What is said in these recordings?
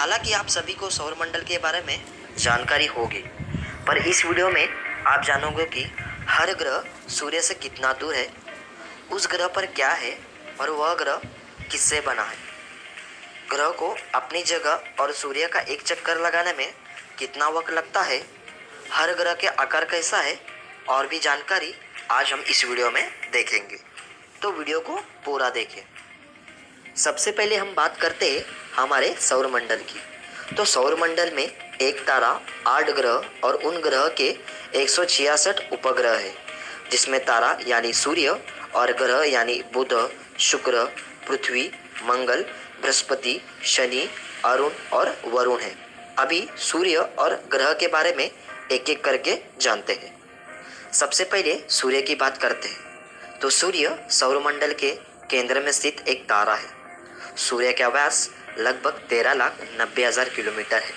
हालांकि आप सभी को सौरमंडल के बारे में जानकारी होगी, पर इस वीडियो में आप जानोगे कि हर ग्रह सूर्य से कितना दूर है, उस ग्रह पर क्या है और वह ग्रह किससे बना है। ग्रह को अपनी जगह और सूर्य का एक चक्कर लगाने में कितना वक्त लगता है, हर ग्रह के आकार कैसा है और भी जानकारी आज हम इस वीडियो में देखेंगे। तो वीडियो को पूरा देखें। सबसे पहले हम बात करते हैं हमारे सौरमंडल की। तो सौरमंडल में एक तारा, 8 ग्रह और उन ग्रह के 166 उपग्रह है, जिसमें तारा यानी सूर्य और ग्रह यानी बुध, शुक्र, पृथ्वी, मंगल, बृहस्पति, शनि, अरुण और वरुण है। अभी सूर्य और ग्रह के बारे में एक एक करके जानते हैं। सबसे पहले सूर्य की बात करते हैं। तो सूर्य सौरमंडल के केंद्र में स्थित एक तारा है। सूर्य का व्यास लगभग 13,90,000 किलोमीटर है।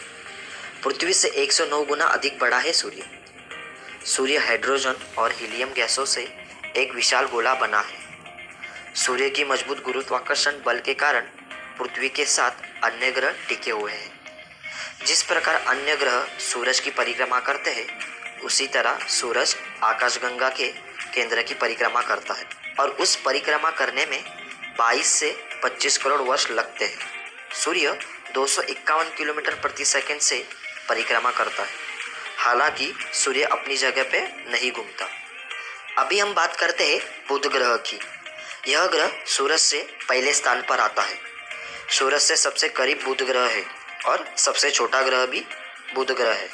पृथ्वी से 109 गुना अधिक बड़ा है सूर्य। सूर्य हाइड्रोजन और हीलियम गैसों से एक विशाल गोला बना है। सूर्य की मजबूत गुरुत्वाकर्षण बल के कारण पृथ्वी के साथ अन्य ग्रह टिके हुए हैं। जिस प्रकार अन्य ग्रह सूरज की परिक्रमा करते हैं, उसी तरह सूरज आकाशगंगा के केंद्र की परिक्रमा करता है और उस परिक्रमा करने में 22 से 25 करोड़ वर्ष लगते हैं। सूर्य 251 किलोमीटर प्रति सेकंड से परिक्रमा करता है। हालांकि सूर्य अपनी जगह पे नहीं घूमता। अभी हम बात करते हैं बुध ग्रह की। यह ग्रह सूरज से पहले स्थान पर आता है। सूरज से सबसे करीब बुध ग्रह है और सबसे छोटा ग्रह भी बुध ग्रह है।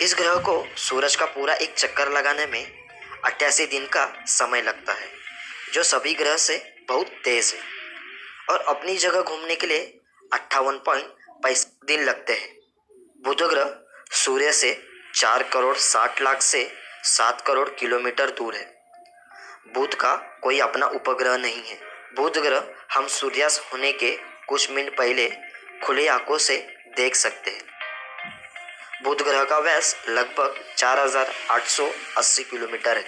इस ग्रह को सूरज का पूरा एक चक्कर लगाने में 88 दिन का समय लगता है, जो सभी ग्रह से बहुत तेज है, और अपनी जगह घूमने के लिए 58.5 दिन लगते हैं। बुध ग्रह सूर्य से 4 करोड़ 60 लाख से 7 करोड़ किलोमीटर दूर है। बुध का कोई अपना उपग्रह नहीं है। बुध ग्रह हम सूर्यास्त होने के कुछ मिनट पहले खुली आंखों से देख सकते हैं। बुध ग्रह का व्यास लगभग 4,880 किलोमीटर है।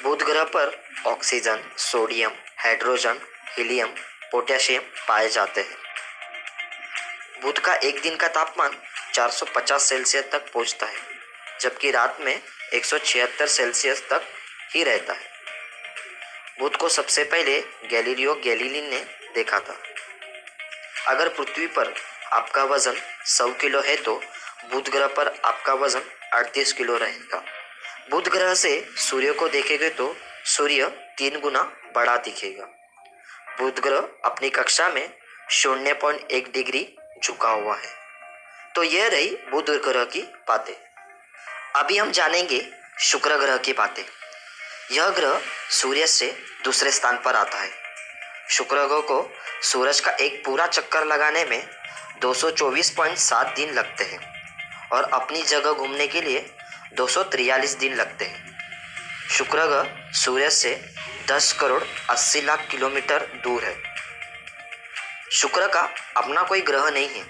बुध ग्रह पर oxygen, sodium, hydrogen, helium, potassium पाए जाते हैं। बुध का एक दिन का तापमान 450 सेल्सियस तक पहुंचता है, जबकि रात में 176 सेल्सियस तक ही रहता है। बुध को सबसे पहले गैलीलियो गैलीली ने देखा था। अगर पृथ्वी पर आपका वजन 100 किलो है, तो बुध ग्रह पर आपका वजन 38 किलो रहेगा। बुध ग्रह से सूर्य को देखेंगे तो सूर्य 3 गुना बड़ा दिखेगा। बुध ग्रह अपनी कक्षा में 0.1 डिग्री झुका हुआ है। तो यह रही बुध ग्रह की बातें। अभी हम जानेंगे शुक्र ग्रह की बातें। यह ग्रह सूर्य से दूसरे स्थान पर आता है। शुक्र ग्रह को सूरज का एक पूरा चक्कर लगाने में 224.7 दिन लगते हैं और अपनी जगह घूमने के लिए 243 दिन लगते हैं। शुक्र ग्रह सूर्य से 10 करोड़ 80 लाख किलोमीटर दूर है। शुक्र का अपना कोई ग्रह नहीं है।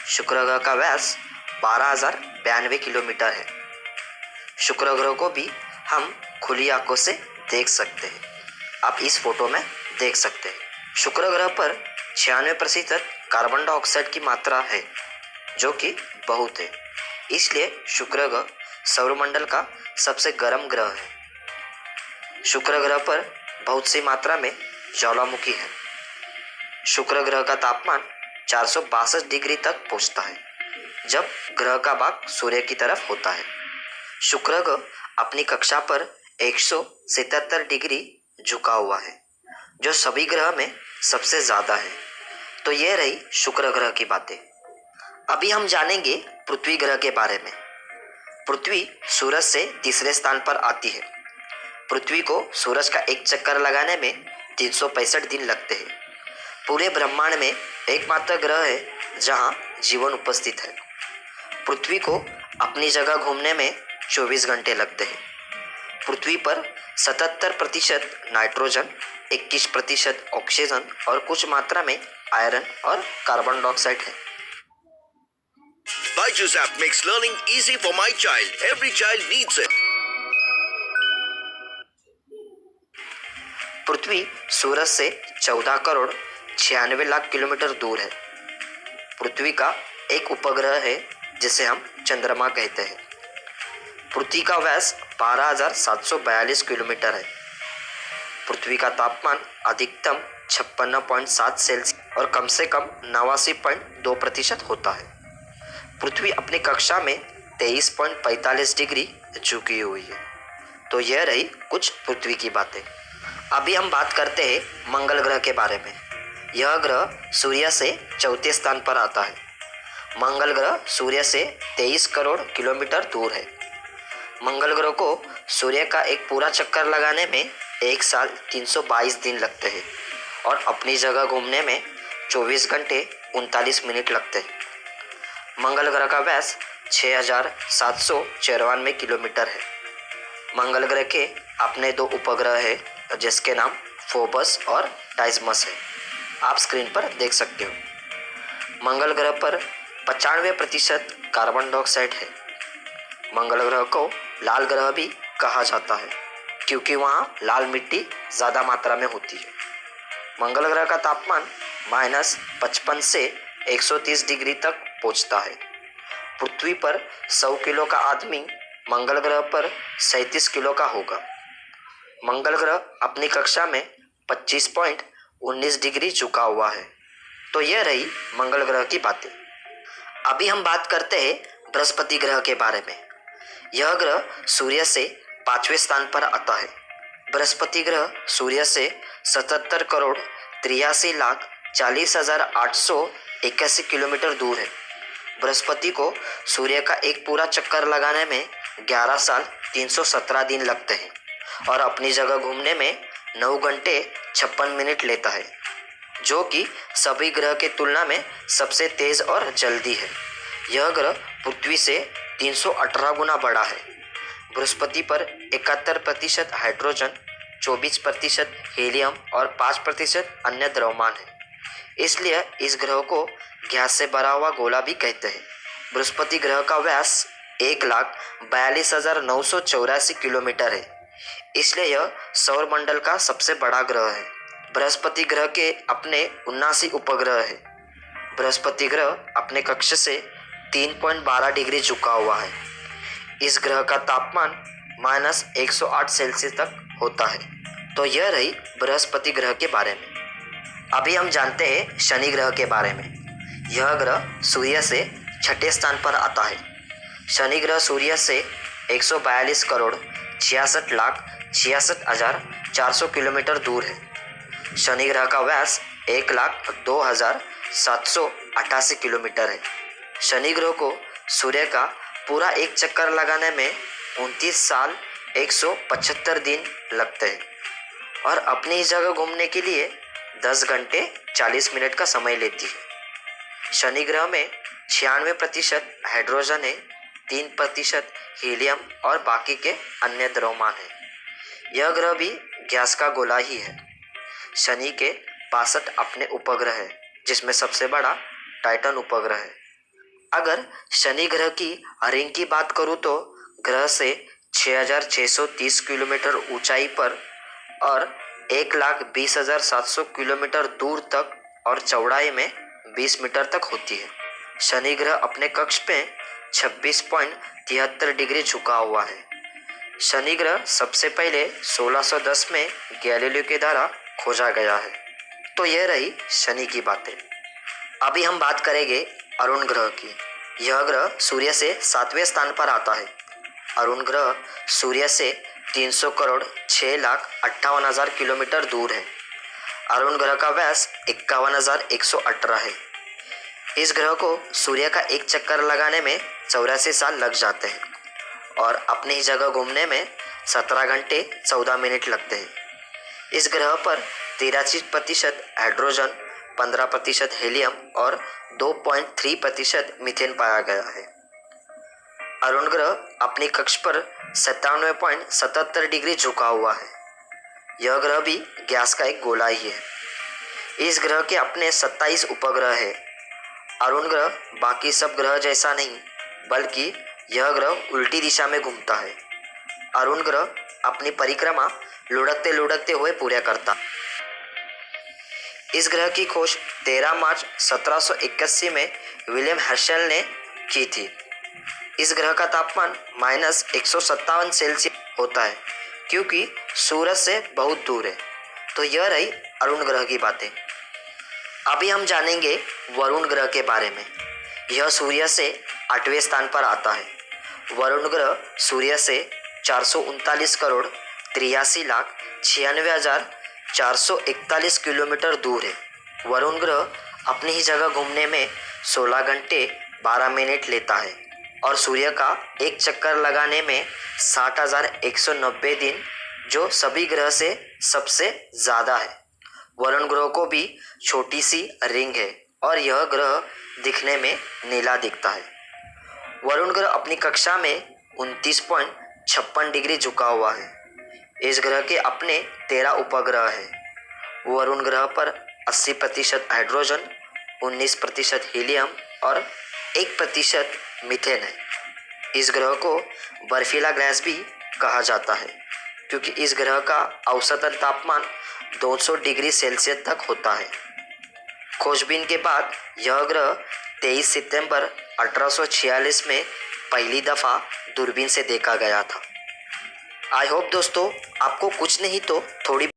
शुक्र ग्रह का व्यास 12,092 किलोमीटर है। शुक्र ग्रह को भी हम खुली आंखों से देख सकते हैं। आप इस फोटो में देख सकते हैं। शुक्र ग्रह पर 96% कार्बन डाइऑक्साइड की मात्रा है, जो कि बहुत है। इसलिए शुक्र ग्रह सौरमंडल का सबसे गर्म ग्रह है। शुक्र ग्रह पर बहुत सी मात्रा में ज्वालामुखी है। शुक्र ग्रह का तापमान 462 डिग्री तक पहुंचता है, जब ग्रह का भाग सूर्य की तरफ होता है। शुक्र ग्रह अपनी कक्षा पर 177 डिग्री झुका हुआ है, जो सभी ग्रह में सबसे ज्यादा है। तो यह रही शुक्र ग्रह की बातें। अभी हम जानेंगे पृथ्वी ग्रह के बारे में। पृथ्वी सूरज से तीसरे स्थान पर आती है। पृथ्वी को सूरज का एक चक्कर लगाने में 365 दिन लगते हैं। पूरे ब्रह्मांड में एकमात्र ग्रह है जहां जीवन उपस्थित है। पृथ्वी को अपनी जगह घूमने में 24 घंटे लगते हैं। पृथ्वी पर 77% नाइट्रोजन, 21% ऑक्सीजन और कुछ मात्रा में आयरन और कार्बन डाइऑक्साइड है। Byju's app makes learning easy for my child. Every child needs it. पृथ्वी सूरज से 14 करोड़ 96 लाख किलोमीटर दूर है। पृथ्वी का एक उपग्रह है जिसे हम चंद्रमा कहते हैं। पृथ्वी का व्यास 12,742 किलोमीटर है। पृथ्वी का तापमान अधिकतम 56.7 सेल्सियस और कम से कम 89.2% होता है। पृथ्वी अपनी कक्षा में 23.45 डिग्री झुकी हुई है। तो यह रही कुछ पृथ्वी की बातें। अभी हम बात करते हैं मंगल ग्रह के बारे में। यह ग्रह सूर्य से चौथे स्थान पर आता है। मंगल ग्रह सूर्य से 23 करोड़ किलोमीटर दूर है। मंगल ग्रह को सूर्य का एक पूरा चक्कर लगाने में 1 साल 322 दिन लगते हैं और अपनी जगह घूमने में 24 घंटे 39 मिनट लगते हैं। मंगल ग्रह का व्यास 6,794 किलोमीटर है। मंगल ग्रह के अपने 2 उपग्रह हैं जिसके नाम फोबस और टाइसमस है। आप स्क्रीन पर देख सकते हो। मंगल ग्रह पर 95% कार्बन डाइऑक्साइड है। मंगल ग्रह को लाल ग्रह भी कहा जाता है क्योंकि वहाँ लाल मिट्टी ज़्यादा मात्रा में होती है। मंगल ग्रह का तापमान -55 से 130 डिग्री तक पहुँचता है। पृथ्वी पर 100 किलो का आदमी मंगल ग्रह पर 37 किलो का होगा। मंगल ग्रह अपनी कक्षा में 25.19 डिग्री झुका हुआ है। तो यह रही मंगल ग्रह की बातें। अभी हम बात करते हैं बृहस्पति ग्रह के बारे में। यह ग्रह सूर्य से 5वें स्थान पर आता है। बृहस्पति ग्रह सूर्य से 77 करोड़ 83 लाख 40,881 किलोमीटर दूर है। बृहस्पति को सूर्य का एक पूरा चक्कर लगाने में 11 साल 317 दिन लगते हैं और अपनी जगह घूमने में 9 घंटे 56 मिनट लेता है, जो कि सभी ग्रह के तुलना में सबसे तेज और जल्दी है। यह ग्रह पृथ्वी से 318 गुना बड़ा है। बृहस्पति पर 71% हाइड्रोजन, 24% हीलियम और 5% अन्य द्रव्यमान है। इसलिए इस ग्रह को गैस से भरा हुआ गोला भी कहते हैं। बृहस्पति ग्रह का व्यास 1,42,984 किलोमीटर है। इसलिए यह सौर मंडल का सबसे बड़ा ग्रह है। बृहस्पति ग्रह के अपने 79 उपग्रह है। बृहस्पति ग्रह अपने कक्ष से 3.12 डिग्री झुका हुआ है। इस ग्रह का तापमान -108 सेल्सियस तक होता है। तो यह रही बृहस्पति ग्रह के बारे में। अभी हम जानते हैं शनि ग्रह के बारे में। यह ग्रह सूर्य से 6ठे स्थान पर आता है। शनि ग्रह सूर्य से 142 करोड़ 66 लाख 66,400 किलोमीटर दूर है। शनि ग्रह का व्यास 1,02,788 किलोमीटर है। शनि ग्रह को सूर्य का पूरा एक चक्कर लगाने में 29 साल 175 दिन लगते हैं और अपनी जगह घूमने के लिए 10 घंटे 40 मिनट का समय लेती है। शनि ग्रह में 96% हाइड्रोजन है, 3% हीलियम और बाकी के अन्य द्रव्यमान है। यह ग्रह भी गैस का गोला ही है। शनि के 62 अपने उपग्रह है, जिसमें सबसे बड़ा टाइटन उपग्रह है। अगर शनि ग्रह की रिंग की बात करूँ तो ग्रह से 6,630 किलोमीटर ऊंचाई पर और 1,20,700 किलोमीटर दूर तक और चौड़ाई में 20 मीटर तक होती है। शनि ग्रह अपने कक्ष पे 26.73 डिग्री झुका हुआ है। शनि ग्रह सबसे पहले 1610 में गैलीलियो के द्वारा खोजा गया है। तो यह रही शनि की बातें। अभी हम बात करेंगे अरुण ग्रह की। यह ग्रह सूर्य से 7वें स्थान पर आता है। अरुण ग्रह सूर्य से 300 करोड़ 6 लाख 58,000 किलोमीटर दूर है। अरुण ग्रह का व्यास 51,118 है। इस ग्रह को सूर्य का एक चक्कर लगाने में 84 साल लग जाते हैं और अपनी ही जगह घूमने में 17 घंटे 14 मिनट लगते हैं। इस ग्रह पर 83% हाइड्रोजन, 15% हीलियम और 2.3% मीथेन पाया गया है। अरुण ग्रह अपनी कक्ष पर 97.77 डिग्री झुका हुआ है। यह ग्रह भी गैस का एक गोला ही है। इस ग्रह के अपने 27 उपग्रह है। अरुण ग्रह बाकी सब ग्रह जैसा नहीं, बल्कि यह ग्रह उल्टी दिशा में घूमता है। अरुण ग्रह अपनी परिक्रमा लुढ़कते लुढ़कते हुए पूरा करता। इस ग्रह की खोज 13 मार्च 1781 में विलियम हर्शल ने की थी। इस ग्रह का तापमान -157 सेल्सियस होता है क्योंकि सूरज से बहुत दूर है। तो यह रही अरुण ग्रह की बातें। अभी हम जानेंगे वरुण ग्रह के बारे में। यह सूर्य से 8वें स्थान पर आता है। वरुण ग्रह सूर्य से 439 करोड़ 83,96,441 किलोमीटर दूर है। वरुण ग्रह अपनी ही जगह घूमने में 16 घंटे 12 मिनट लेता है और सूर्य का एक चक्कर लगाने में 60,190 दिन, जो सभी ग्रह से सबसे ज़्यादा है। वरुण ग्रह को भी छोटी सी रिंग है और यह ग्रह दिखने में नीला दिखता है। वरुण ग्रह अपनी कक्षा में 29.56 डिग्री झुका हुआ है। इस ग्रह के अपने 13 उपग्रह हैं। वरुण ग्रह पर 80% हाइड्रोजन, 19% हीलियम और 1% मीथेन है। इस ग्रह को बर्फीला गैस भी कहा जाता है क्योंकि इस ग्रह का औसतन तापमान 200 डिग्री सेल्सियस तक होता है। खोजबीन के बाद यह ग्रह 23 सितंबर 1846 में पहली दफ़ा दूरबीन से देखा गया था। आई होप दोस्तों आपको कुछ नहीं तो थोड़ी